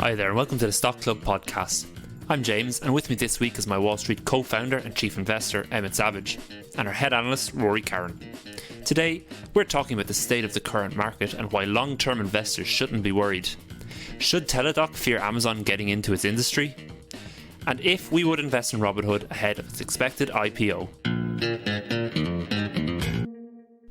Hi there and welcome to the Stock Club podcast. I'm James and with me this week is my Wall Street co-founder and chief investor Emmett Savage and our head analyst Rory Carron. Today we're talking about the state of the current market and why long-term investors shouldn't be worried. Should Teladoc fear Amazon getting into its industry? And if we would invest in Robinhood ahead of its expected IPO.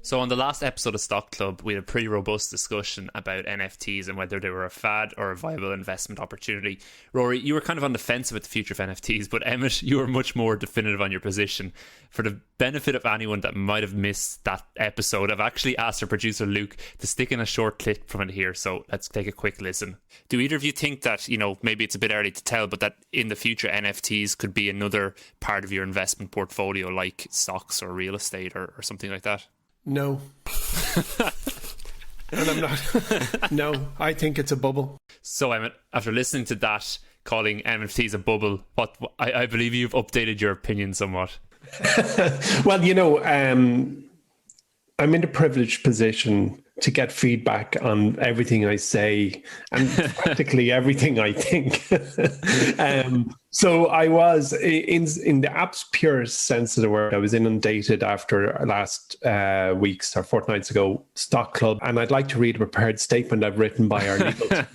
So on the last episode of Stock Club, we had a pretty robust discussion about NFTs and whether they were a fad or a viable investment opportunity. Rory, you were kind of on the fence about the future of NFTs, but Emmett, you were much more definitive on your position. For the benefit of anyone that might have missed that episode, I've actually asked our producer Luke to stick in a short clip from it here, so let's take a quick listen. Do either of you think that, maybe it's a bit early to tell, but that in the future NFTs could be another part of your investment portfolio like stocks or real estate or something like that? No. And I'm not. No, I think it's a bubble. So, Emmett, after listening to that, calling NFTs a bubble, I believe you've updated your opinion somewhat. Well, I'm in a privileged position to get feedback on everything I say and practically everything I think. So I was, in the absolute purest sense of the word, I was inundated after last week's or fortnights ago Stock Club, and I'd like to read a prepared statement I've written by our legal team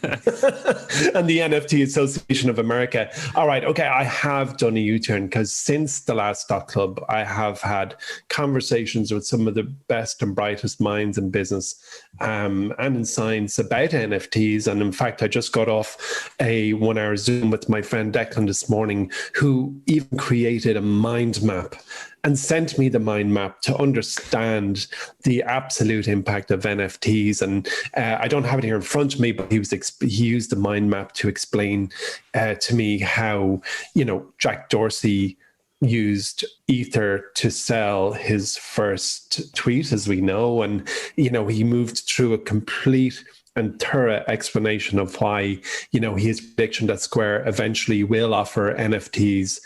and the NFT Association of America. All right, okay, I have done a U-turn because since the last Stock Club, I have had conversations with some of the best and brightest minds in business and in science about NFTs. And in fact, I just got off a 1 hour Zoom with my friend Declan this morning, who even created a mind map and sent me the mind map to understand the absolute impact of NFTs. And I don't have it here in front of me, but he used the mind map to explain to me how, Jack Dorsey used Ether to sell his first tweet, as we know. And, he moved through a complete and thorough explanation of why, his prediction that Square eventually will offer NFTs,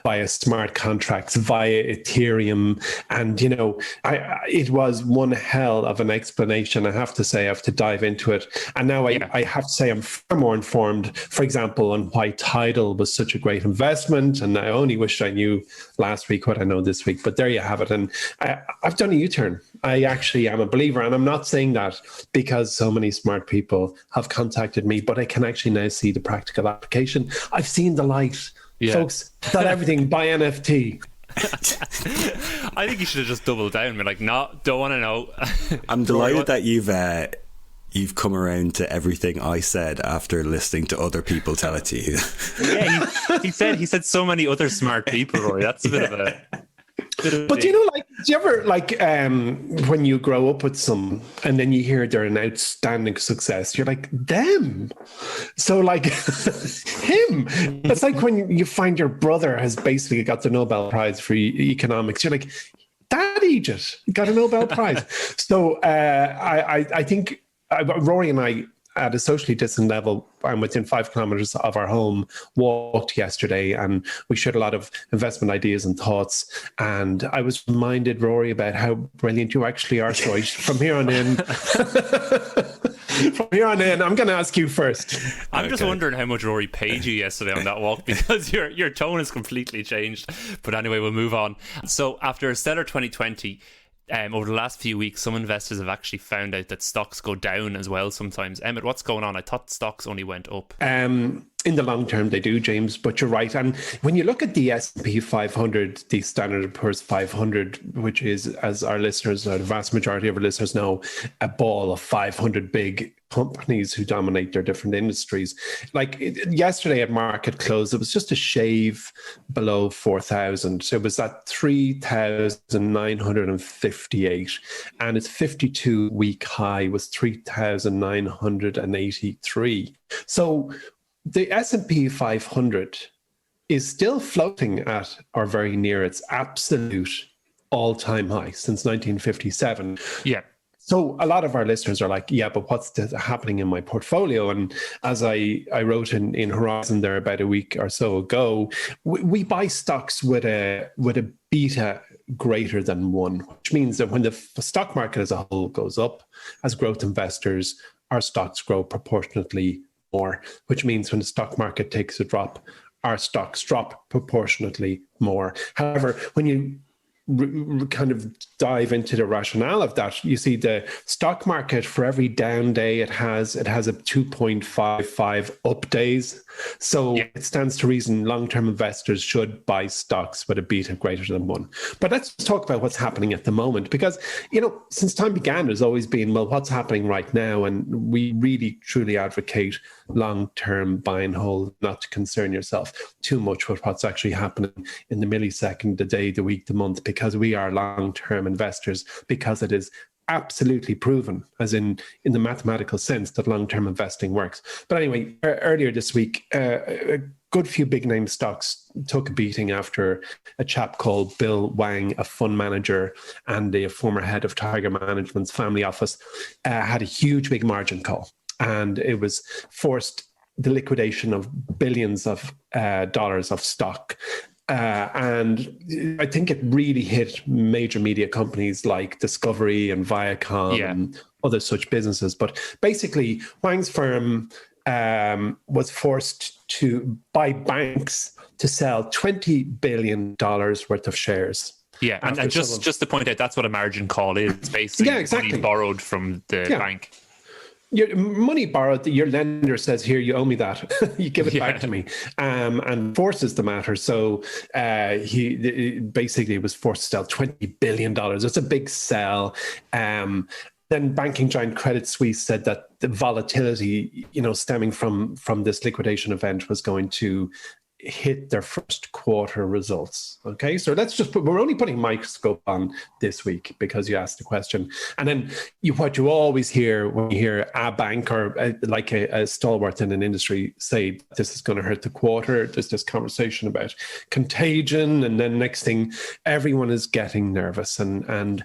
via smart contracts, via Ethereum. And, it was one hell of an explanation. I have to say, I have to dive into it. And now I have to say I'm far more informed, for example, on why Tidal was such a great investment. And I only wish I knew last week what I know this week, but there you have it. And I've done a U-turn. I actually am a believer. And I'm not saying that because so many smart people have contacted me, but I can actually now see the practical application. I've seen the light. Yeah. Folks, not everything by NFT. I think you should have just doubled down. Like, no, don't want to know. I'm delighted that you've come around to everything I said after listening to other people tell it to you. Yeah, he said so many other smart people, Rory. That's a bit of a... But do you ever when you grow up with someone and then you hear they're an outstanding success, you're like, them. So like him. It's like when you find your brother has basically got the Nobel Prize for economics. You're like, that idiot got a Nobel Prize. So I think Rory and I, at a socially distant level, I'm within 5 kilometers of our home, walked yesterday, and we shared a lot of investment ideas and thoughts. And I was reminded, Rory, about how brilliant you actually are. So from here on in, I'm going to ask you first. I'm just wondering how much Rory paid you yesterday on that walk, because your tone has completely changed. But anyway, we'll move on. So after a stellar 2020, over the last few weeks, some investors have actually found out that stocks go down as well sometimes. Emmett, what's going on? I thought stocks only went up. In the long term, they do, James, but you're right. And when you look at the S&P 500, the Standard & Poor's 500, which is, as our listeners, or the vast majority of our listeners know, a ball of 500 big companies who dominate their different industries. Like yesterday at market close, it was just a shave below 4,000. So it was at 3,958, and its 52-week high was 3,983. So the S&P 500 is still floating at or very near its absolute all-time high since 1957. Yeah. So a lot of our listeners are like, yeah, but what's happening in my portfolio? And as I wrote in Horizon there about a week or so ago, we buy stocks with a beta greater than 1, which means that when the stock market as a whole goes up, as growth investors, our stocks grow proportionately more, which means when the stock market takes a drop, our stocks drop proportionately more. However, when you kind of dive into the rationale of that, you see the stock market, for every down day it has a 2.55 up days. So it stands to reason long-term investors should buy stocks with a beta greater than 1. But let's talk about what's happening at the moment, because, since time began, there's always been, well, what's happening right now? And we really, truly advocate long-term buy and hold, not to concern yourself too much with what's actually happening in the millisecond, the day, the week, the month, because we are long-term investors, because it is absolutely proven, as in the mathematical sense, that long-term investing works. But anyway, earlier this week, a good few big name stocks took a beating after a chap called Bill Wang, a fund manager and a former head of Tiger Management's family office, had a huge big margin call. And it was forced the liquidation of billions of dollars of stock. And I think it really hit major media companies like Discovery and Viacom and other such businesses. But basically, Wang's firm was forced to buy banks to sell $20 billion worth of shares. Yeah, and just to point out, that's what a margin call is. It's basically money borrowed from the bank. Your money borrowed, your lender says, here, you owe me that. You give it back to me, and forces the matter. So he basically was forced to sell $20 billion. It's a big sell. Then banking giant Credit Suisse said that the volatility, stemming from this liquidation event was going to hit their first quarter results. Okay, so we're only putting microscope on this week because you asked the question. And then what you always hear when you hear a bank or a stalwart in an industry say this is going to hurt the quarter, there's this conversation about contagion, and then next thing everyone is getting nervous. And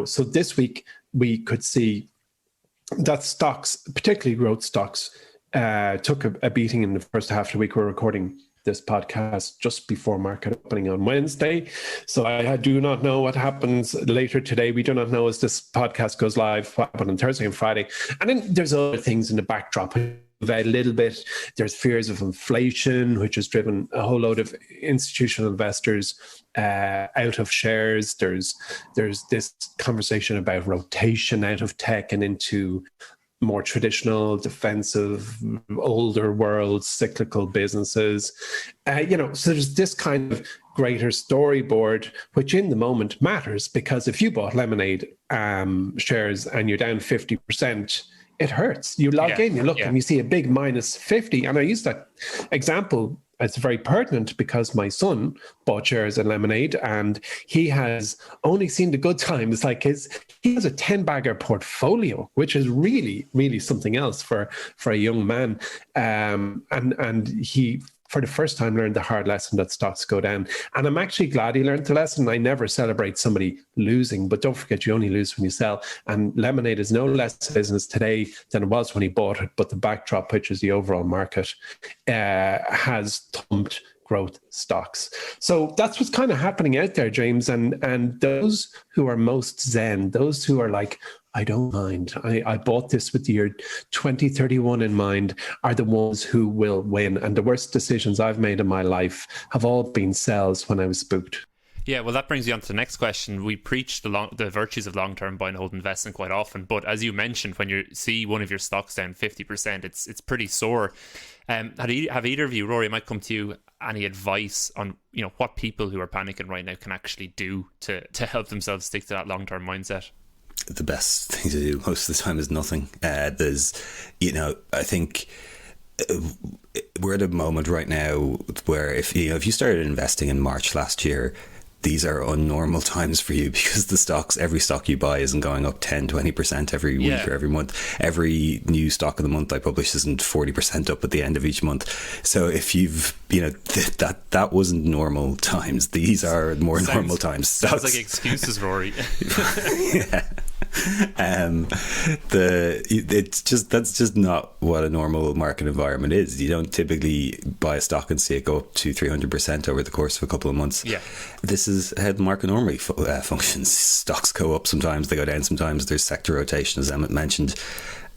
so this week we could see that stocks, particularly growth stocks, took a beating in the first half of the week. We're recording this podcast just before market opening on Wednesday. So I do not know what happens later today. We do not know as this podcast goes live what happened on Thursday and Friday. And then there's other things in the backdrop. A little bit. There's fears of inflation, which has driven a whole load of institutional investors out of shares. There's this conversation about rotation out of tech and into more traditional, defensive, older world, cyclical businesses. So there's this kind of greater storyboard, which in the moment matters, because if you bought Lemonade shares and you're down 50%, it hurts. You log in, you look, and you see a big minus 50. And I use that example. It's very pertinent because my son bought shares in Lemonade and he has only seen the good times. Like he has a 10-bagger portfolio, which is really, really something else for a young man. And he, for the first time, learned the hard lesson that stocks go down. And I'm actually glad he learned the lesson. I never celebrate somebody losing, but don't forget, you only lose when you sell. And Lemonade is no less business today than it was when he bought it. But the backdrop, which is the overall market, has thumped growth stocks. So that's what's kind of happening out there, James. And those who are most zen, those who are like, I don't mind, I bought this with the year 2031 in mind, are the ones who will win. And the worst decisions I've made in my life have all been sells when I was spooked. Yeah, well, that brings you on to the next question. We preach the virtues of long-term buy and hold investing quite often, but as you mentioned, when you see one of your stocks down 50%, it's pretty sore. Have either of you, Rory, I might come to you, any advice on what people who are panicking right now can actually do to help themselves stick to that long-term mindset? The best thing to do most of the time is nothing. There's, I think we're at a moment right now where if you started investing in March last year, these are unnormal times for you because every stock you buy isn't going up 10-20% every week or every month. Every new stock of the month I publish isn't 40% up at the end of each month. So if you've that wasn't normal times, these are more normal times. Sounds like excuses, Rory. Yeah. That's just not what a normal market environment is. You don't typically buy a stock and see it go up to 300% over the course of a couple of months. Yeah, this is how the market normally functions. Stocks go up sometimes, they go down sometimes. There's sector rotation, as Emmett mentioned,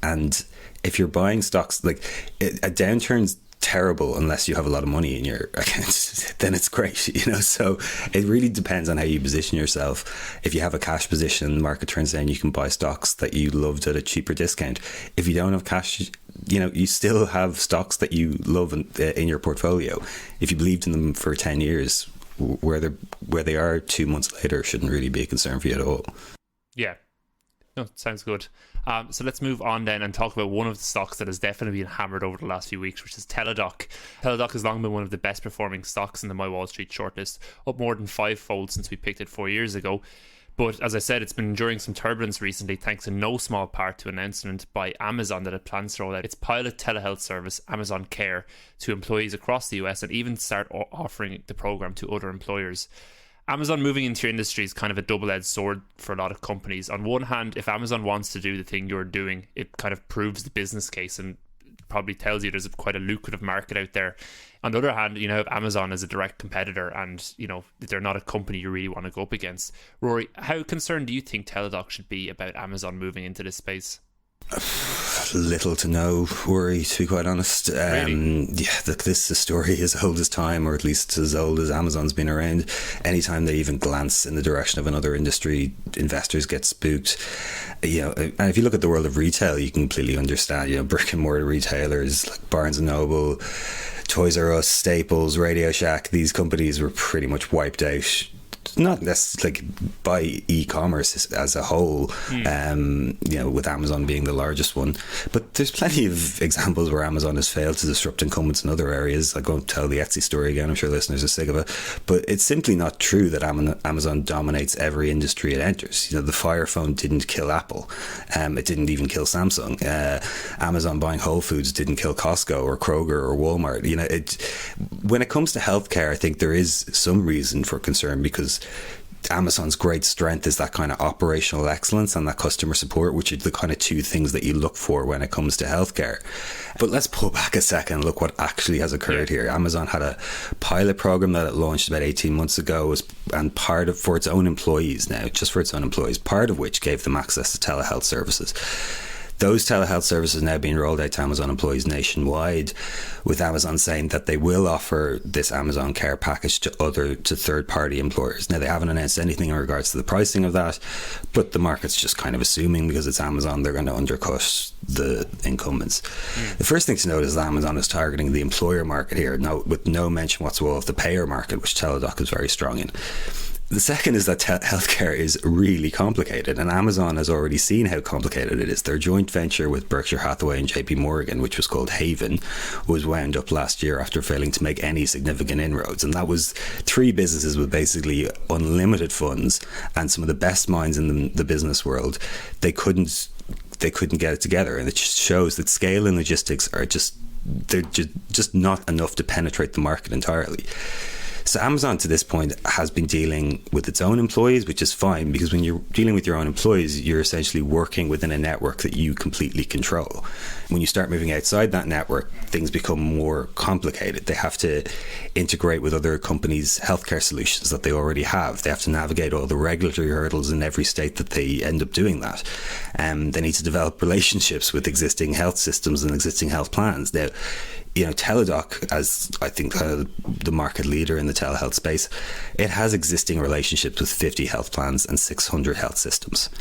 and if you're buying stocks, like a downturn's terrible unless you have a lot of money in your account, then it's great, you know. So it really depends on how you position yourself. If you have a cash position, the market turns down, you can buy stocks that you loved at a cheaper discount. If you don't have cash, you know, you still have stocks that you love in your portfolio. If you believed in them for 10 years, where they are 2 months later shouldn't really be a concern for you at all. Yeah. No, sounds good. So let's move on then and talk about one of the stocks that has definitely been hammered over the last few weeks, which is Teladoc. Teladoc has long been one of the best performing stocks in the MyWallSt shortlist, up more than fivefold since we picked it 4 years ago. But as I said, it's been enduring some turbulence recently, thanks in no small part to an announcement by Amazon that it plans to roll out its pilot telehealth service, Amazon Care, to employees across the US, and even start offering the program to other employers. Amazon moving into your industry is kind of a double-edged sword for a lot of companies. On one hand, if Amazon wants to do the thing you're doing, it kind of proves the business case and probably tells you there's quite a lucrative market out there. On the other hand, you know, have Amazon as a direct competitor, and you know they're not a company you really want to go up against. Rory, how concerned do you think Teladoc should be about Amazon moving into this space? Little to no worry, to be quite honest. Really? This is a story as old as time, or at least as old as Amazon's been around. Anytime they even glance in the direction of another industry, investors get spooked. You know, and if you look at the world of retail, you can completely understand. You know, brick and mortar retailers like Barnes and Noble, Toys R Us, Staples, Radio Shack, these companies were pretty much wiped out. Not necessarily like by e-commerce as a whole, you know, with Amazon being the largest one. But there's plenty of examples where Amazon has failed to disrupt incumbents in other areas. I won't tell the Etsy story again, I'm sure listeners are sick of it. But it's simply not true that Amazon dominates every industry it enters. You know, the Fire Phone didn't kill Apple. It didn't even kill Samsung. Amazon buying Whole Foods didn't kill Costco or Kroger or Walmart. You know, when it comes to healthcare, I think there is some reason for concern, because Amazon's great strength is that kind of operational excellence and that customer support, which are the kind of two things that you look for when it comes to healthcare. But let's pull back a second and look what actually has occurred here. Amazon had a pilot program that it launched about 18 months ago, and for its own employees now, just for its own employees, part of which gave them access to telehealth services. Those telehealth services are now being rolled out to Amazon employees nationwide, with Amazon saying that they will offer this Amazon Care package to third-party employers. Now, they haven't announced anything in regards to the pricing of that, but the market's just kind of assuming, because it's Amazon, they're going to undercut the incumbents. The first thing to note is that Amazon is targeting the employer market here, with no mention whatsoever of the payer market, which Teladoc is very strong in. The second is that healthcare is really complicated, and Amazon has already seen how complicated it is. Their joint venture with Berkshire Hathaway and JP Morgan, which was called Haven, was wound up last year after failing to make any significant inroads. And that was three businesses with basically unlimited funds and some of the best minds in the business world. They couldn't get it together, and it just shows that scale and logistics are just not enough to penetrate the market entirely. So Amazon to this point has been dealing with its own employees, which is fine, because when you're dealing with your own employees, you're essentially working within a network that you completely control. When you start moving outside that network, things become more complicated. They have to integrate with other companies' healthcare solutions that they already have. They have to navigate all the regulatory hurdles in every state that they end up doing that. They need to develop relationships with existing health systems and existing health plans. Now, you know, Teladoc, as I think the market leader in the telehealth space, it has existing relationships with 50 health plans and 600 health systems.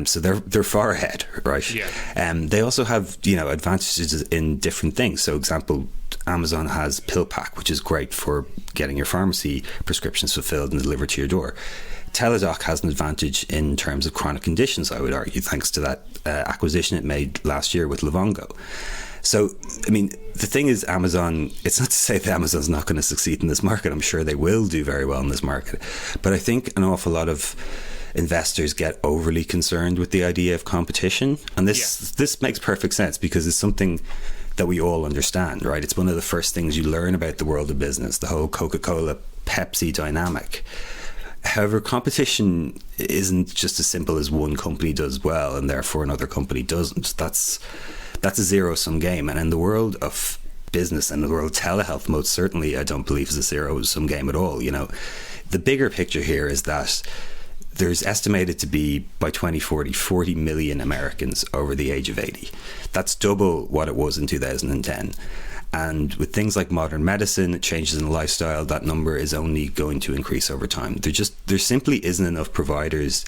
So they're far ahead, right? Yeah. They also have, you know, advantages in different things. So, example, Amazon has PillPack, which is great for getting your pharmacy prescriptions fulfilled and delivered to your door. Teladoc has an advantage in terms of chronic conditions, I would argue, thanks to that acquisition it made last year with Livongo. So, I mean, the thing is, Amazon, it's not to say that Amazon's not going to succeed in this market. I'm sure they will do very well in this market. But I think an awful lot of investors get overly concerned with the idea of competition. And this makes perfect sense, because it's something that we all understand, right? It's one of the first things you learn about the world of business, the whole Coca-Cola, Pepsi dynamic. However, competition isn't just as simple as one company does well and therefore another company doesn't. That's a zero-sum game. And in the world of business and the world of telehealth, most certainly, I don't believe is a zero-sum game at all. You know, the bigger picture here is that there's estimated to be, by 2040, 40 million Americans over the age of 80. That's double what it was in 2010. And with things like modern medicine, changes in lifestyle, that number is only going to increase over time. There simply isn't enough providers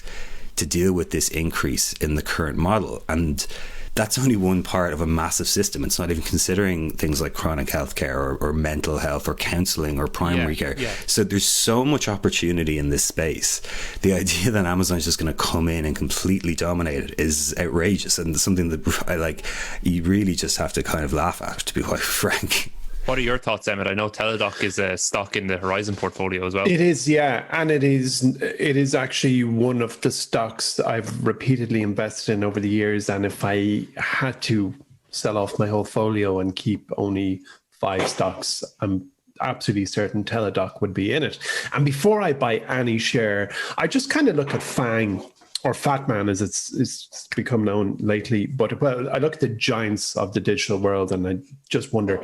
to deal with this increase in the current model. And that's only one part of a massive system. It's not even considering things like chronic healthcare or mental health or counselling or primary care. Yeah. So there's so much opportunity in this space. The idea that Amazon is just going to come in and completely dominate it is outrageous, and something that you really just have to kind of laugh at, to be quite frank. What are your thoughts, Emmett? I know Teladoc is a stock in the Horizon portfolio as well. It is, yeah. And it is actually one of the stocks I've repeatedly invested in over the years. And if I had to sell off my whole folio and keep only 5 stocks, I'm absolutely certain Teladoc would be in it. And before I buy any share, I just kind of look at FANG, or Fat Man as it's become known lately. But I look at the giants of the digital world and I just wonder,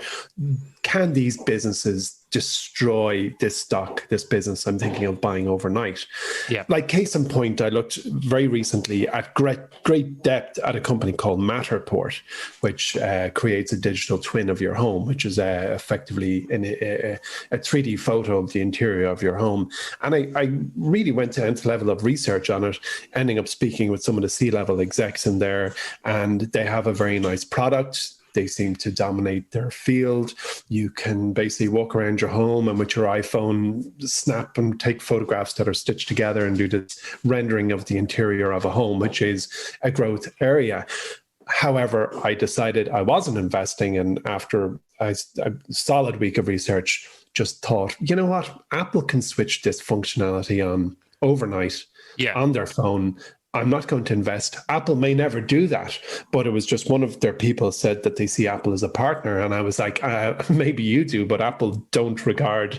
can these businesses destroy this business I'm thinking of buying overnight? Yeah. Like case in point, I looked very recently at great depth at a company called Matterport, which creates a digital twin of your home, which is effectively a 3D photo of the interior of your home. And I really went to nth level of research on it, ending up speaking with some of the C-level execs in there, and they have a very nice product. They seem to dominate their field. You can basically walk around your home and with your iPhone snap and take photographs that are stitched together and do the rendering of the interior of a home, which is a growth area. However, I decided I wasn't investing, and after a solid week of research, just thought, you know what? Apple can switch this functionality on overnight on their phone. I'm not going to invest. Apple may never do that, but it was just one of their people said that they see Apple as a partner. And I was like, maybe you do, but Apple don't regard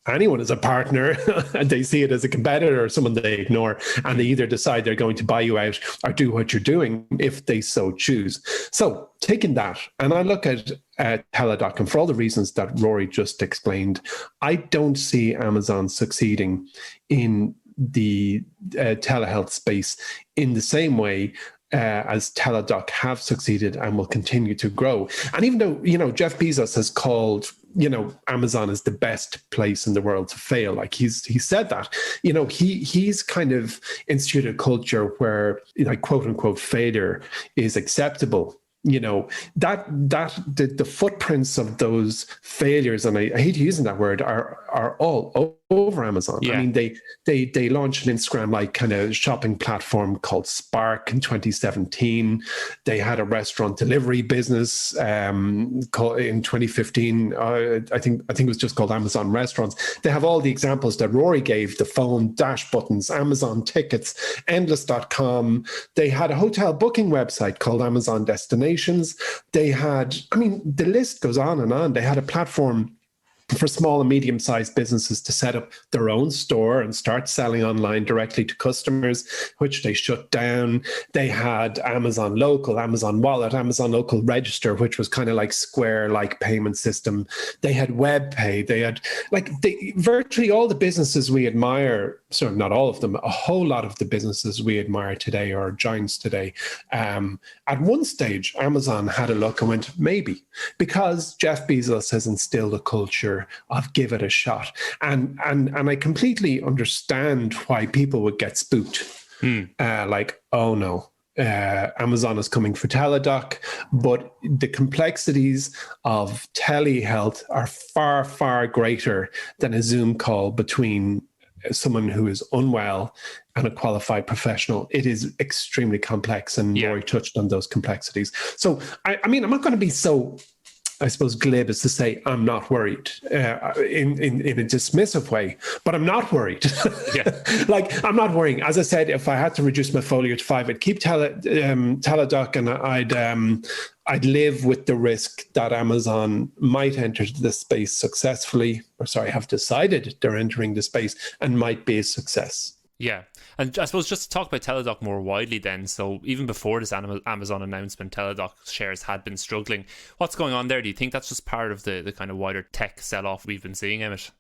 anyone as a partner. And they see it as a competitor or someone they ignore. And they either decide they're going to buy you out or do what you're doing if they so choose. So taking that, and I look at Teladoc, and for all the reasons that Rory just explained, I don't see Amazon succeeding in the telehealth space in the same way as Teladoc have succeeded and will continue to grow. And even though, Jeff Bezos has called, Amazon is the best place in the world to fail, like he said that, he's kind of instituted a culture where, quote unquote, failure is acceptable. The footprints of those failures, and I hate using that word, are all over Amazon. Yeah. I mean, they launched an Instagram-like kind of shopping platform called Spark in 2017. They had a restaurant delivery business called in 2015. I think it was just called Amazon Restaurants. They have all the examples that Rory gave: the phone, dash buttons, Amazon tickets, endless.com. They had a hotel booking website called Amazon Destinations. They had, the list goes on and on. They had a platform for small and medium-sized businesses to set up their own store and start selling online directly to customers, which they shut down. They had Amazon Local, Amazon Wallet, Amazon Local Register, which was kind of like Square-like payment system. They had WebPay. They had virtually all the businesses we admire, so not all of them, a whole lot of the businesses we admire today are giants today. At one stage, Amazon had a look and went, maybe, because Jeff Bezos has instilled a culture of give it a shot. And I completely understand why people would get spooked. Like, oh no, Amazon is coming for Teladoc. But the complexities of telehealth are far, far greater than a Zoom call between someone who is unwell and a qualified professional. It is extremely complex, and Rory touched on those complexities. So, I'm not going to be so, I suppose, glib as to say I'm not worried in a dismissive way, but I'm not worried. I'm not worrying. As I said, if I had to reduce my folio to 5, I'd keep Teladoc, and I'd live with the risk that Amazon might enter the space successfully, have decided they're entering the space and might be a success. Yeah. And I suppose just to talk about Teladoc more widely then, so even before this Amazon announcement, Teladoc shares had been struggling. What's going on there? Do you think that's just part of the kind of wider tech sell-off we've been seeing, Emmett?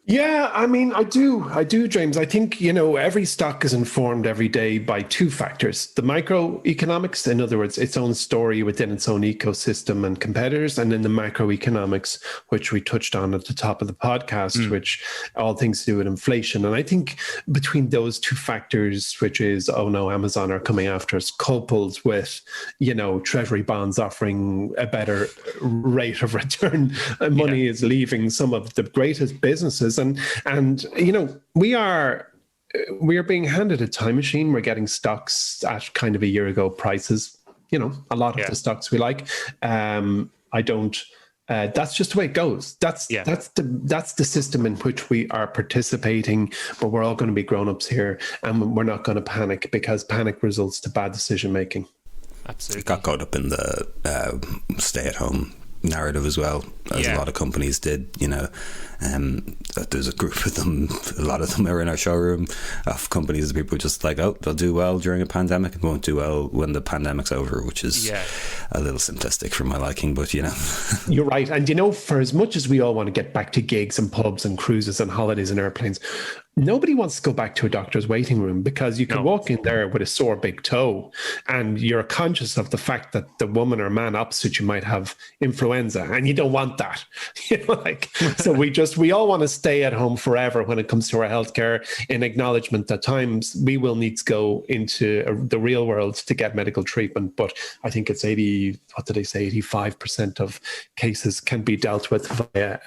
Yeah, I mean, I do, James. I think, every stock is informed every day by two factors: the microeconomics, in other words, its own story within its own ecosystem and competitors, and then the macroeconomics, which we touched on at the top of the podcast, which all things to do with inflation. And I think between those two factors, which is, oh no, Amazon are coming after us, coupled with, treasury bonds offering a better rate of return, money is leaving some of the greatest businesses. And we are being handed a time machine. We're getting stocks at kind of a year ago prices. A lot of the stocks we like. I don't. That's just the way it goes. That's the system in which we are participating. But we're all going to be grown-ups here, and we're not going to panic, because panic results to bad decision making. Absolutely. It got caught up in the stay-at-home narrative as well, as a lot of companies did. There's a group of them, a lot of them are in our showroom, of companies that people are just like, oh, they'll do well during a pandemic and won't do well when the pandemic's over, which is a little simplistic for my liking, but you're right. And for as much as we all want to get back to gigs and pubs and cruises and holidays and airplanes, nobody wants to go back to a doctor's waiting room, because you can walk in there with a sore big toe and you're conscious of the fact that the woman or man opposite you might have influenza, and you don't want that. So we all want to stay at home forever when it comes to our healthcare, in acknowledgement that times we will need to go into the real world to get medical treatment. But I think it's 85% of cases can be dealt with via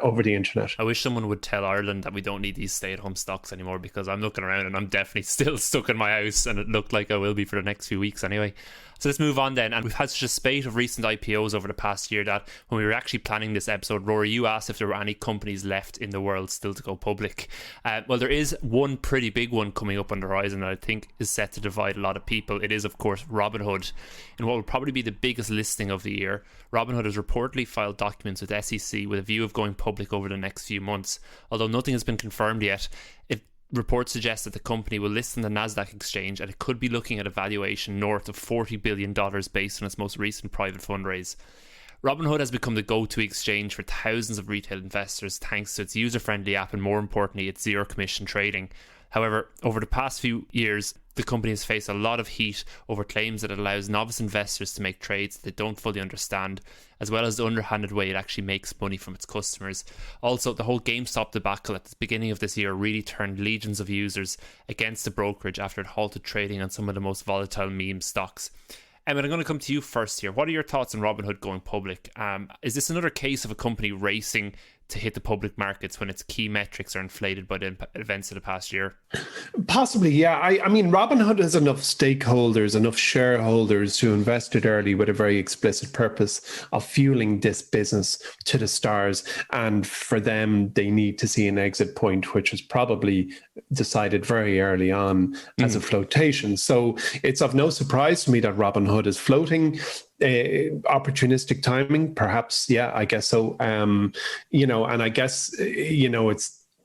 over the internet. I wish someone would tell Ireland that we don't need these stay-at-home stocks anymore, because I'm looking around and I'm definitely still stuck in my house, and it looked like I will be for the next few weeks anyway. So let's move on then. And we've had such a spate of recent IPOs over the past year that when we were actually planning this episode, Rory, you asked if there were any companies left in the world still to go public. Well, there is one pretty big one coming up on the horizon that I think is set to divide a lot of people. It is, of course, Robinhood. In what will probably be the biggest listing of the year, Robinhood has reportedly filed documents with SEC with a view of going public over the next few months. Although nothing has been confirmed yet, reports suggest that the company will list on the Nasdaq exchange, and it could be looking at a valuation north of $40 billion based on its most recent private fundraise. Robinhood has become the go-to exchange for thousands of retail investors thanks to its user-friendly app and, more importantly, its zero commission trading. However, over the past few years, the company has faced a lot of heat over claims that it allows novice investors to make trades they don't fully understand, as well as the underhanded way it actually makes money from its customers. Also, the whole GameStop debacle at the beginning of this year really turned legions of users against the brokerage after it halted trading on some of the most volatile meme stocks. Emmett, I'm going to come to you first here. What are your thoughts on Robinhood going public? Is this another case of a company racing to hit the public markets when its key metrics are inflated by the events of the past year? Possibly, yeah. I mean, Robinhood has enough stakeholders, enough shareholders who invested early with a very explicit purpose of fueling this business to the stars. And for them, they need to see an exit point, which was probably decided very early on as a flotation. So it's of no surprise to me that Robinhood is floating. Opportunistic timing, perhaps. Yeah, I guess so. And I guess,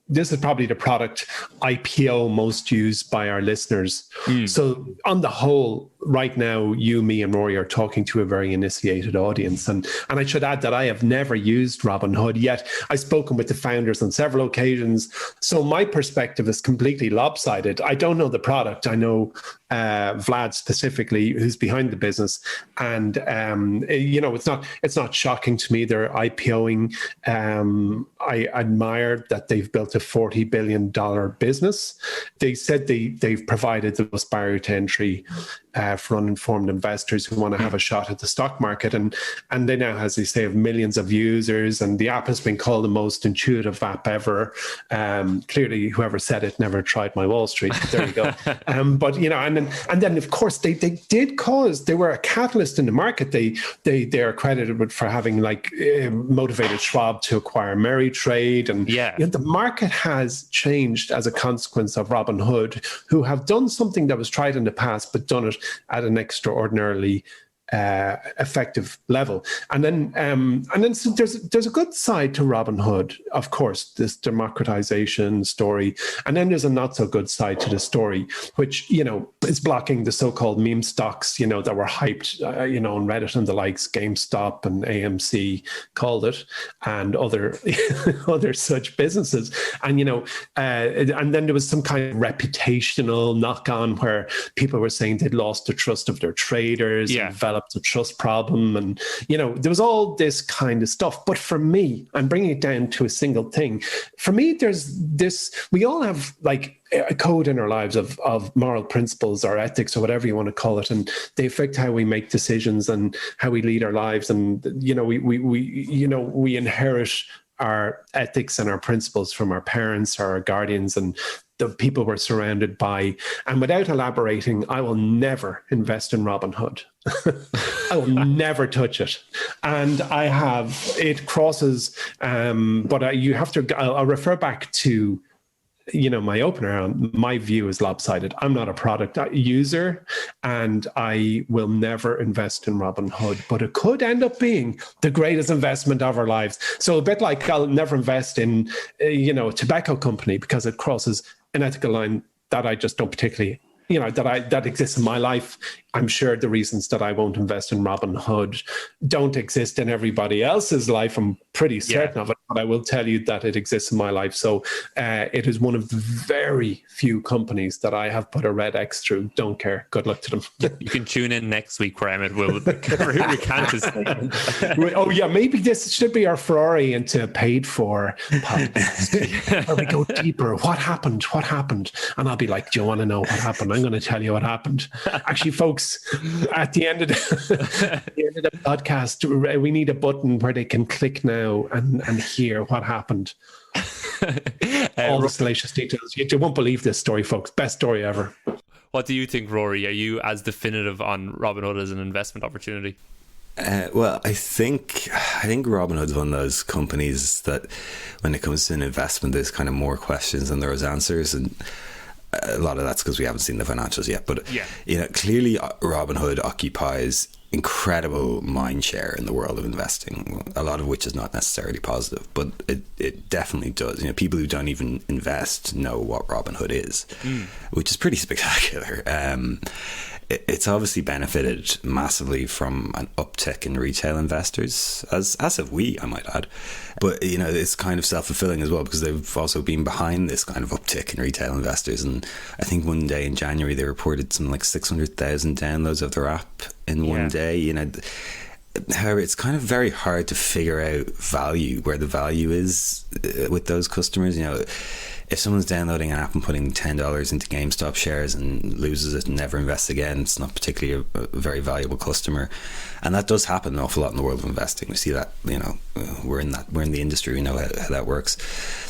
this is probably the product IPO most used by our listeners. So on the whole, right now, you, me, and Rory are talking to a very initiated audience. And I should add that I have never used Robinhood, yet I've spoken with the founders on several occasions. So my perspective is completely lopsided. I don't know the product. I know Vlad specifically, who's behind the business. And, it's not shocking to me. They're IPOing. I admire that they've built a $40 billion business. They said they've provided the most barrier to entry for uninformed investors who want to have a shot at the stock market. And they now, as they say, have millions of users, and the app has been called the most intuitive app ever. Clearly, whoever said it never tried MyWallSt. There you go. But, and then of course, they were a catalyst in the market. They are credited for having motivated Schwab to acquire Ameritrade. And the market has changed as a consequence of Robinhood, who have done something that was tried in the past, but done it at an extraordinarily effective level. And then so there's a good side to Robinhood, of course, this democratization story. And then there's a not so good side to the story, which, is blocking the so-called meme stocks, that were hyped, on Reddit and the likes. GameStop and AMC called it, and other other such businesses. And, and then there was some kind of reputational knock-on where people were saying they'd lost the trust of their traders, developed a trust problem, and there was all this kind of stuff. But for me, I'm bringing it down to a single thing. For me, there's this, we all have like a code in our lives of moral principles or ethics or whatever you want to call it, and they affect how we make decisions and how we lead our lives. And we inherit our ethics and our principles from our parents or our guardians and the people we're surrounded by. And without elaborating, I will never invest in Robinhood. I will never touch it. And it crosses, but you have to, I'll refer back to, my opener. My view is lopsided. I'm not a product user, and I will never invest in Robinhood, but it could end up being the greatest investment of our lives. So a bit like I'll never invest in, a tobacco company because it crosses an ethical line that I just don't particularly, that exists in my life. I'm sure the reasons that I won't invest in Robinhood don't exist in everybody else's life. I'm pretty certain of it, but I will tell you that it exists in my life. So it is one of the very few companies that I have put a red X through. Don't care. Good luck to them. You can tune in next week where Emmett will recant his statement. Oh yeah, maybe this should be our foray into paid for podcast where we go deeper. What happened? And I'll be like, do you want to know what happened? I'm going to tell you what happened. Actually, folks, at the end of the podcast, we need a button where they can click now and hear what happened. All the salacious details. You won't believe this story, folks. Best story ever. What do you think, Rory? Are you as definitive on Robinhood as an investment opportunity? Well, I think Robinhood is one of those companies that when it comes to an investment, there's kind of more questions than there is answers, and a lot of that's because we haven't seen the financials yet. But clearly Robinhood occupies incredible mind share in the world of investing, a lot of which is not necessarily positive, but it definitely does. People who don't even invest know what Robinhood is, which is pretty spectacular. It's obviously benefited massively from an uptick in retail investors, as have we, I might add. But, it's kind of self-fulfilling as well, because they've also been behind this kind of uptick in retail investors. And I think one day in January, they reported something like 600,000 downloads of their app in one day. However, it's kind of very hard to figure out where the value is with those customers. If someone's downloading an app and putting $10 into GameStop shares and loses it and never invests again, it's not particularly a very valuable customer. And that does happen an awful lot in the world of investing. We see that, we're in the industry, we know how that works.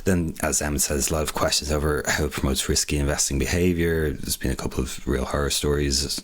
Then, as Emmett says, a lot of questions over how it promotes risky investing behavior. There's been a couple of real horror stories.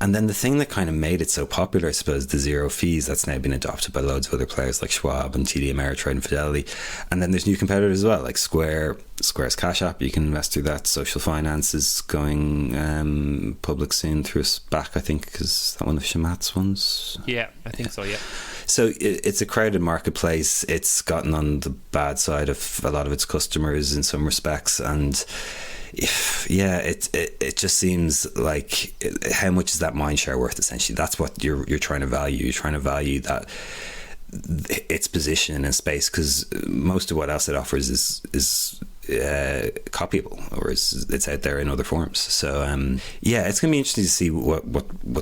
And then the thing that kind of made it so popular, I suppose, the zero fees, that's now been adopted by loads of other players like Schwab and TD Ameritrade and Fidelity. And then there's new competitors as well, like Square's Cash App. You can invest through that. Social Finance is going public soon through a SPAC, I think, because that one of Shamat's ones. Yeah, I think so, yeah. So it's a crowded marketplace. It's gotten on the bad side of a lot of its customers in some respects, and it just seems like how much is that mind share worth? Essentially, that's what you're trying to value. You're trying to value that its position in a space, because most of what else it offers is copyable, or it's out there in other forms. So it's going to be interesting to see what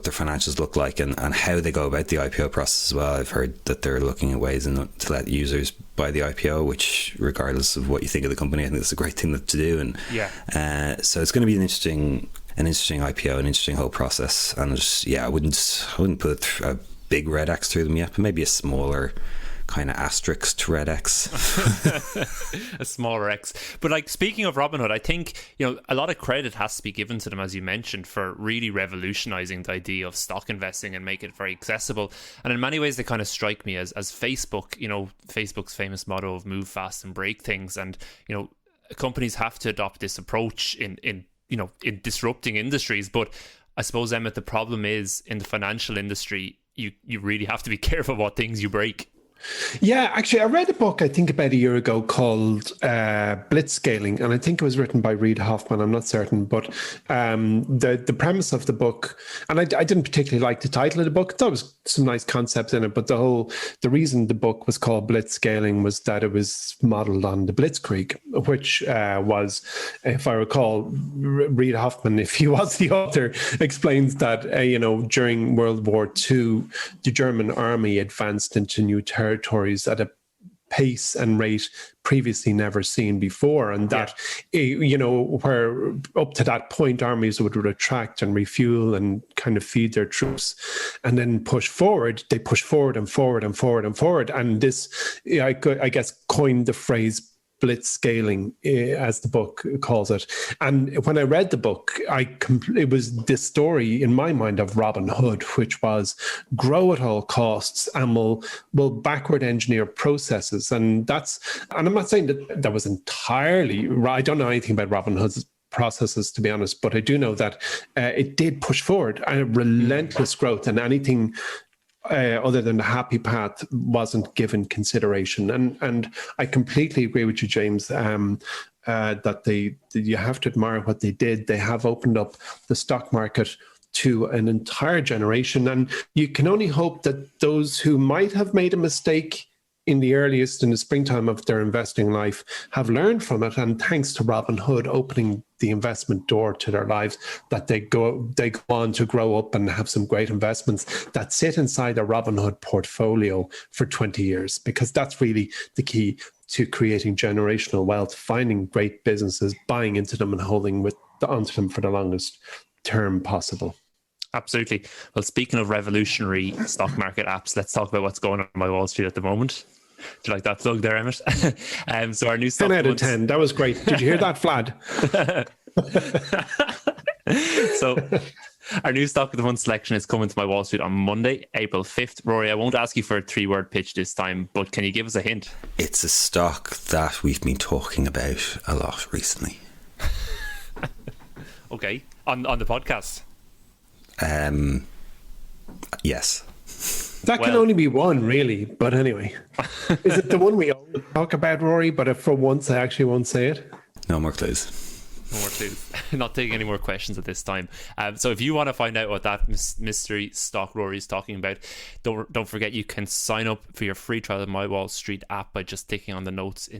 their financials look like and how they go about the IPO process as well. I've heard that they're looking at ways to let users buy the IPO, which, regardless of what you think of the company, I think that's a great thing to do. And so it's going to be an interesting IPO, an interesting whole process. And I wouldn't put a big red X through them yet, but maybe a smaller kind of asterisk to red X. A smaller X. But speaking of Robinhood, I think a lot of credit has to be given to them, as you mentioned, for really revolutionizing the idea of stock investing and make it very accessible. And in many ways they kind of strike me as Facebook, Facebook's famous motto of move fast and break things. And companies have to adopt this approach in disrupting industries. But I suppose, Emmett, the problem is in the financial industry, you really have to be careful what things you break. Yeah, actually, I read a book, I think about a year ago, called Blitzscaling, and I think it was written by Reid Hoffman. I'm not certain, but the premise of the book, and I didn't particularly like the title of the book. I thought there was some nice concepts in it, but the reason the book was called Blitzscaling was that it was modeled on the Blitzkrieg, which was, if I recall, Reid Hoffman, if he was the author, explains that during World War II, the German army advanced into new territories at a pace and rate previously never seen before, and that where up to that point armies would retract and refuel and kind of feed their troops and then push forward. They push forward and forward and forward and forward, and this I guess coined the phrase blitzscaling, as the book calls it. And when I read the book, it was this story in my mind of Robinhood, which was grow at all costs and will backward engineer processes. And I'm not saying that was entirely right. I don't know anything about Robinhood's processes, to be honest, but I do know that it did push forward a relentless growth, and anything other than the happy path wasn't given consideration. And I completely agree with you, James, that you have to admire what they did. They have opened up the stock market to an entire generation, and you can only hope that those who might have made a mistake in the springtime of their investing life have learned from it, and thanks to Robinhood opening the investment door to their lives, that they go on to grow up and have some great investments that sit inside their Robinhood portfolio for 20 years, because that's really the key to creating generational wealth, finding great businesses, buying into them and holding onto them for the longest term possible. Absolutely. Well, speaking of revolutionary stock market apps, let's talk about what's going on MyWallSt at the moment. Do you like that plug there, Emmett? So our new stock 10 out of 10. That was great. Did you hear that, Vlad? So our new stock of the month selection is coming to MyWallSt on Monday, April 5th. Rory, I won't ask you for a 3-word pitch this time, but can you give us a hint? It's a stock that we've been talking about a lot recently. Okay. On the podcast? Yes. That can only be one, really. But anyway, is it the one we always talk about, Rory? But if for once I actually won't say it. No more clues. No more clues. Not taking any more questions at this time. So if you want to find out what that mystery stock Rory is talking about, don't forget you can sign up for your free trial of the MyWallSt app by just clicking on the notes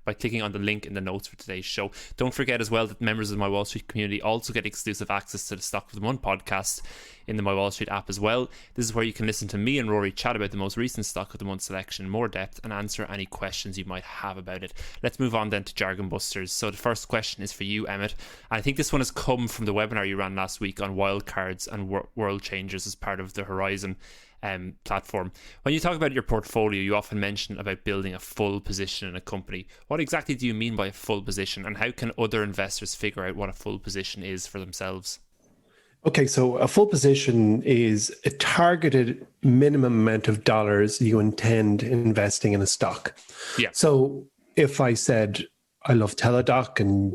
by clicking on the link in the notes for today's show. Don't forget as well that members of the MyWallSt community also get exclusive access to the Stock of the Month podcast in the MyWallSt app as well. This is where you can listen to me and Rory chat about the most recent Stock of the Month selection in more depth and answer any questions you might have about it. Let's move on then to Jargon Busters. So the first question is for you, Emmett, and I think this one has come from the webinar you ran last week on wildcards and world changers as part of the Horizon platform. When you talk about your portfolio, you often mention about building a full position in a company. What exactly do you mean by a full position, and how can other investors figure out what a full position is for themselves? Okay, so a full position is a targeted minimum amount of dollars you intend investing in a stock. Yeah. So if I said, I love Teladoc, and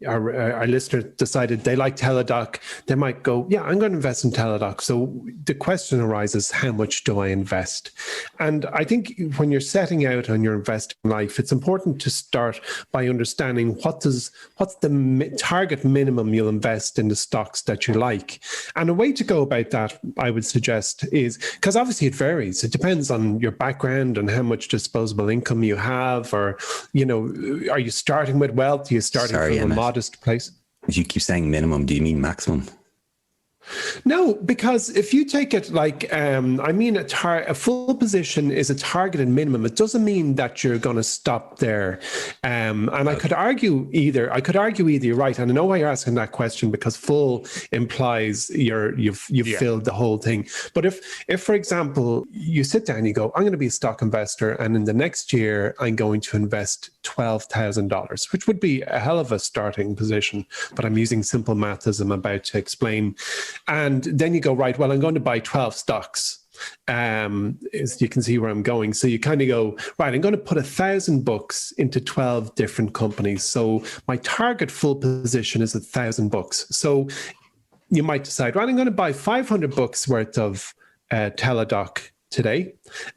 our listener decided they like Teladoc, they might go, yeah, I'm going to invest in Teladoc. So the question arises, how much do I invest? And I think when you're setting out on your investing life, it's important to start by understanding what's the target minimum you'll invest in the stocks that you like. And a way to go about that, I would suggest, is, because obviously it varies. It depends on your background and how much disposable income you have, or, are you starting with wealth? Are you starting from a modest place? You keep saying minimum. Do you mean maximum? No, because if you take it like, a full position is a targeted minimum. It doesn't mean that you're going to stop there. And okay. I could argue either you're right. And I know why you're asking that question, because full implies you've filled the whole thing. But if, for example, you sit down and you go, I'm going to be a stock investor, and in the next year, I'm going to invest $12,000, which would be a hell of a starting position. But I'm using simple math as I'm about to explain. And then you go, right, well, I'm going to buy 12 stocks. As you can see where I'm going. So you kind of go, right, I'm going to put $1,000 into 12 different companies. So my target full position is $1,000. So you might decide, right, I'm going to buy 500 bucks worth of Teladoc today,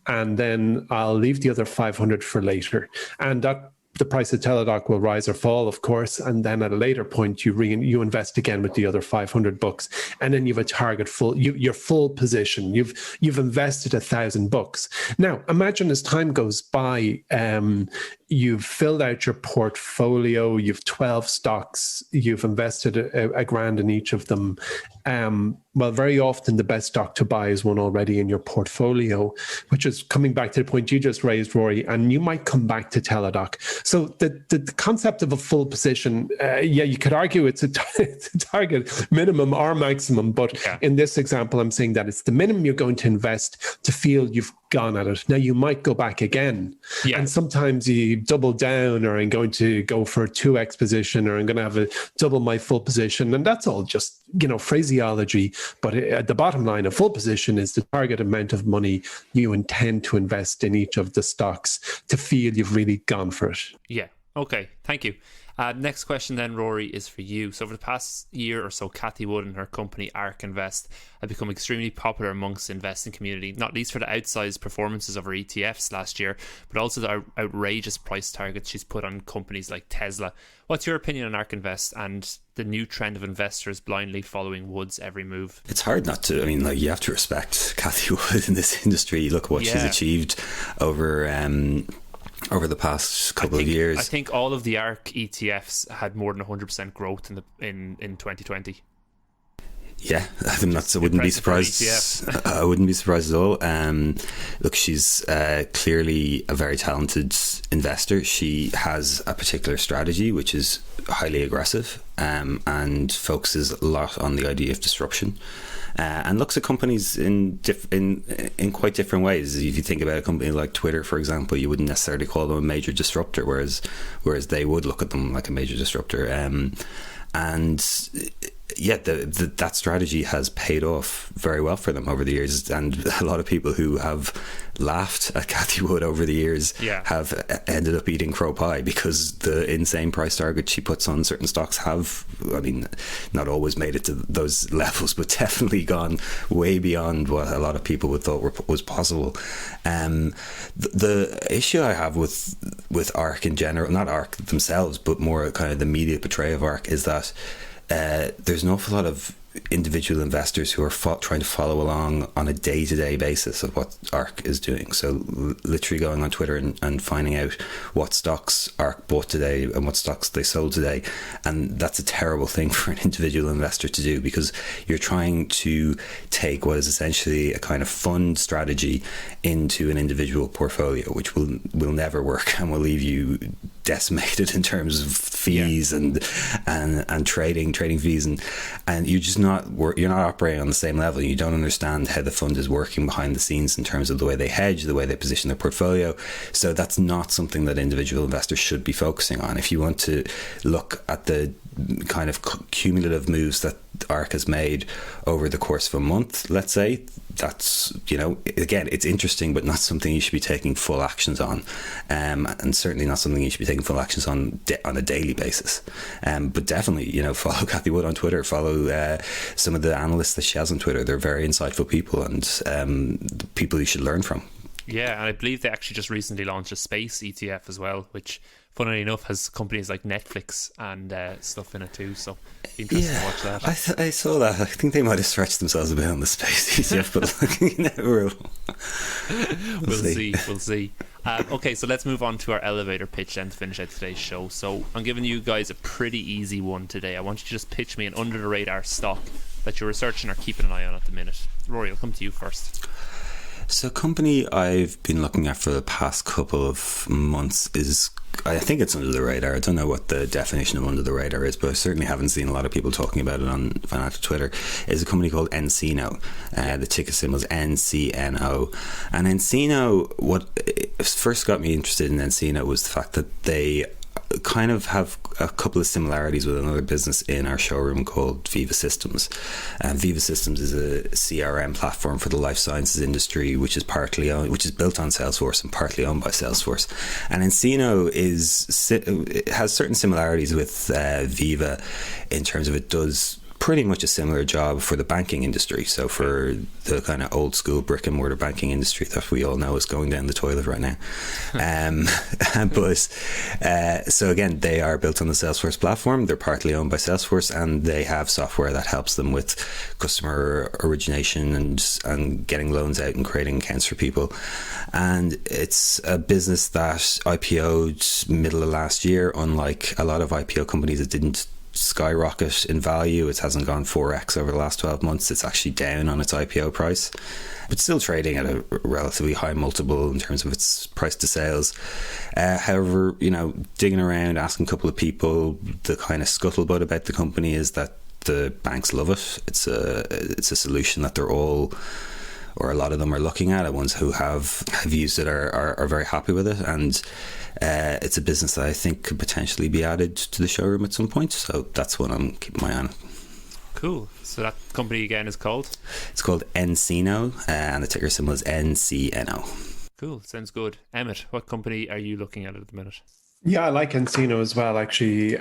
and then I'll leave the other 500 for later. And that the price of Teladoc will rise or fall, of course, and then at a later point you invest again with the other 500 bucks, and then you've a target your full position. You've invested 1,000 bucks. Now imagine as time goes by, you've filled out your portfolio. You've 12 stocks. You've invested a grand in each of them. Well, very often the best stock to buy is one already in your portfolio, which is coming back to the point you just raised, Rory, and you might come back to Teladoc. So the concept of a full position, you could argue it's a target minimum or maximum, but in this example, I'm saying that it's the minimum you're going to invest to feel you've gone at it. Now, you might go back again, and sometimes you double down, or I'm going to go for a 2x position, or I'm going to have double my full position, and that's all just, phraseology. But the bottom line, a full position is the target amount of money you intend to invest in each of the stocks to feel you've really gone for it. Yeah. Okay. Thank you. Next question then, Rory, is for you. So over the past year or so, Cathie Wood and her company ARK Invest have become extremely popular amongst the investing community, not least for the outsized performances of her ETFs last year, but also the outrageous price targets she's put on companies like Tesla. What's your opinion on ARK Invest and the new trend of investors blindly following Wood's every move? It's hard not to. I mean, you have to respect Cathie Wood in this industry. Look at what she's achieved over the past couple of years. I think all of the ARK ETFs had more than 100% growth in 2020. Yeah, I wouldn't be surprised. I wouldn't be surprised at all. Look, she's clearly a very talented investor. She has a particular strategy which is highly aggressive and focuses a lot on the idea of disruption. And looks at companies in quite different ways. If you think about a company like Twitter, for example, you wouldn't necessarily call them a major disruptor, whereas they would look at them like a major disruptor. That strategy has paid off very well for them over the years, and a lot of people who have laughed at Cathie Wood over the years have ended up eating crow pie, because the insane price target she puts on certain stocks have, I mean, not always made it to those levels, but definitely gone way beyond what a lot of people would thought was possible. The issue I have with ARK in general, not ARK themselves, but more kind of the media portrayal of ARK, is that there's an awful lot of individual investors who are trying to follow along on a day-to-day basis of what ARK is doing. So literally going on Twitter and finding out what stocks ARK bought today and what stocks they sold today. And that's a terrible thing for an individual investor to do, because you're trying to take what is essentially a kind of fund strategy into an individual portfolio, which will never work and will leave you decimated in terms of fees and trading fees, and you're not operating on the same level. You don't understand how the fund is working behind the scenes in terms of the way they hedge, the way they position their portfolio. So that's not something that individual investors should be focusing on. If you want to look at the kind of cumulative moves that ARK has made over the course of a month, let's say, that's, again, it's interesting, but not something you should be taking full actions on, and certainly not something you should be taking full actions on a daily basis. But definitely, follow Cathie Wood on Twitter, follow some of the analysts that she has on Twitter. They're very insightful people, and people you should learn from. Yeah, and I believe they actually just recently launched a space ETF as well, which, funnily enough, has companies like Netflix and stuff in it too. So interesting to watch that. I saw that. I think they might have stretched themselves a bit on the space ETF, but we'll see. Okay, so let's move on to our elevator pitch then to finish out today's show. So I'm giving you guys a pretty easy one today. I want you to just pitch me an under the radar stock that you're researching or keeping an eye on at the minute. Rory, I'll come to you first. So a company I've been looking at for the past couple of months is, I think it's under the radar. I don't know what the definition of under the radar is, but I certainly haven't seen a lot of people talking about it on financial Twitter. It's a company called Encino. The ticker symbol is NCNO. And Encino, what first got me interested in Encino was the fact that they kind of have a couple of similarities with another business in our showroom called Viva Systems. Viva Systems is a CRM platform for the life sciences industry, which is built on Salesforce and partly owned by Salesforce. And Encino has certain similarities with Viva in terms of it does pretty much a similar job for the banking industry. So for the kind of old school brick and mortar banking industry that we all know is going down the toilet right now. So again, they are built on the Salesforce platform. They're partly owned by Salesforce, and they have software that helps them with customer origination and getting loans out and creating accounts for people. And it's a business that IPO'd middle of last year. Unlike a lot of IPO companies, it didn't skyrocket in value. It hasn't gone 4x over the last 12 months. It's actually down on its IPO price, but still trading at a relatively high multiple in terms of its price to sales. However, digging around, asking a couple of people, the kind of scuttlebutt about the company is that the banks love it. It's a solution that they're all, or a lot of them, are looking at. Ones who have used it are very happy with it, and it's a business that I think could potentially be added to the showroom at some point. So that's what I'm keeping my eye on. Cool. So that company again is called? It's called nCino, and the ticker symbol is NCNO. Cool. Sounds good. Emmett, what company are you looking at the minute? Yeah, I like nCino as well, actually.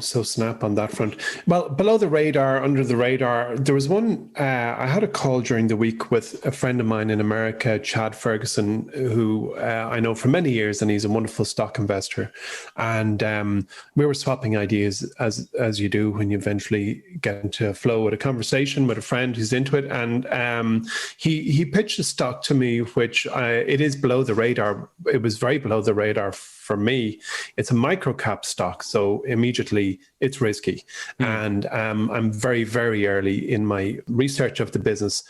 So Snap on that front. Well, below the radar, under the radar, there was one. I had a call during the week with a friend of mine in America, Chad Ferguson, who I know for many years, and he's a wonderful stock investor. And we were swapping ideas as you do when you eventually get into a flow with a conversation with a friend who's into it. And he pitched a stock to me, which it is below the radar. It was very below the radar for me. It's a micro cap stock, so immediately it's risky. And I'm very, very early in my research of the business.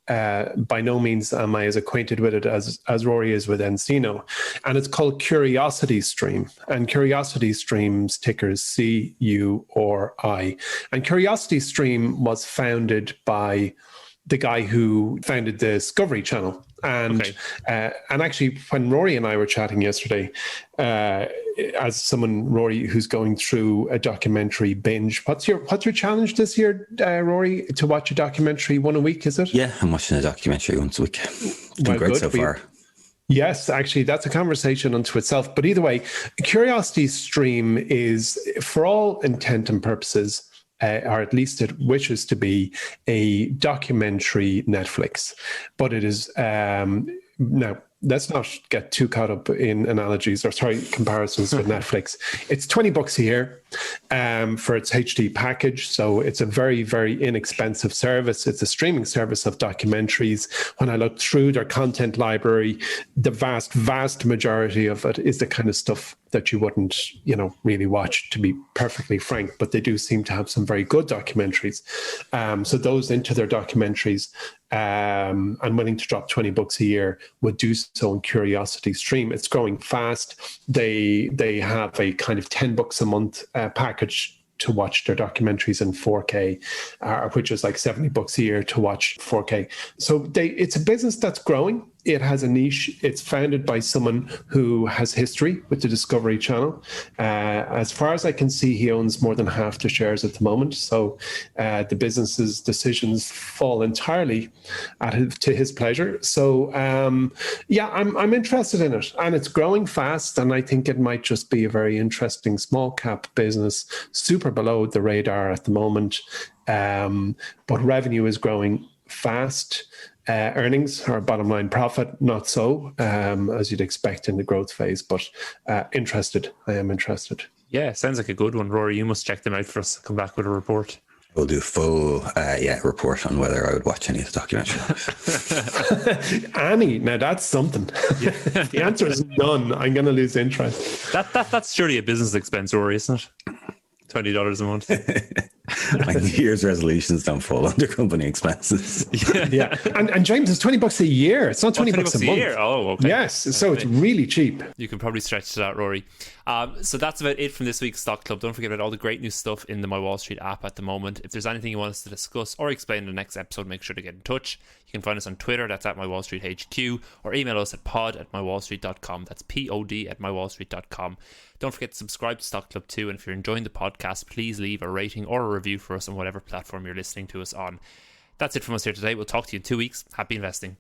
By no means am I as acquainted with it as Rory is with nCino. And it's called Curiosity Stream. And Curiosity Stream's tickers CURI. And Curiosity Stream was founded by the guy who founded the Discovery Channel. And actually, when Rory and I were chatting yesterday, as someone, Rory, who's going through a documentary binge, what's your challenge this year, Rory? To watch a documentary one a week, is it? Yeah, I'm watching a documentary once a week. It's been great so far. Yes, actually, that's a conversation unto itself. But either way, Curiosity Stream is, for all intent and purposes, or at least it wishes to be, a documentary Netflix. But it is, now, let's not get too caught up in comparisons with Netflix. It's $20 a year for its HD package. So it's a very, very inexpensive service. It's a streaming service of documentaries. When I look through their content library, the vast, vast majority of it is the kind of stuff that you wouldn't, really watch, to be perfectly frank. But they do seem to have some very good documentaries. So those into their documentaries, and willing to drop $20 a year would do so in Curiosity Stream. It's growing fast. They have a kind of $10 a month package to watch their documentaries in 4K, which is like $70 a year to watch 4K. So it's a business that's growing. It has a niche. It's founded by someone who has history with the Discovery Channel. As far as I can see, he owns more than half the shares at the moment. So the business's decisions fall entirely to his pleasure. So I'm interested in it, and it's growing fast. And I think it might just be a very interesting small cap business, super below the radar at the moment. But revenue is growing fast. Earnings or bottom line profit, not so, as you'd expect in the growth phase, but I am interested. Yeah, sounds like a good one. Rory, you must check them out for us. Come back with a report. We'll do a full report on whether I would watch any of the documentary. Annie, now that's something. Yeah. If the answer is none, I'm going to lose interest. That's surely a business expense, Rory, isn't it? $20 a month. My New Year's resolutions don't fall under company expenses. Yeah. And James, it's $20 a year. It's not $20 a month. Year? Oh, okay. Yes. So it's really cheap. You can probably stretch to that, Rory. So that's about it from this week's Stock Club. Don't forget about all the great new stuff in the MyWallSt app at the moment. If there's anything you want us to discuss or explain in the next episode, make sure to get in touch. You can find us on Twitter, that's at MyWallStHQ, or email us at pod@mywallstreet.com. That's pod@mywallstreet.com. Don't forget to subscribe to Stock Club too, and if you're enjoying the podcast, please leave a rating or a review for us on whatever platform you're listening to us on. That's it from us here today. We'll talk to you in 2 weeks. Happy investing.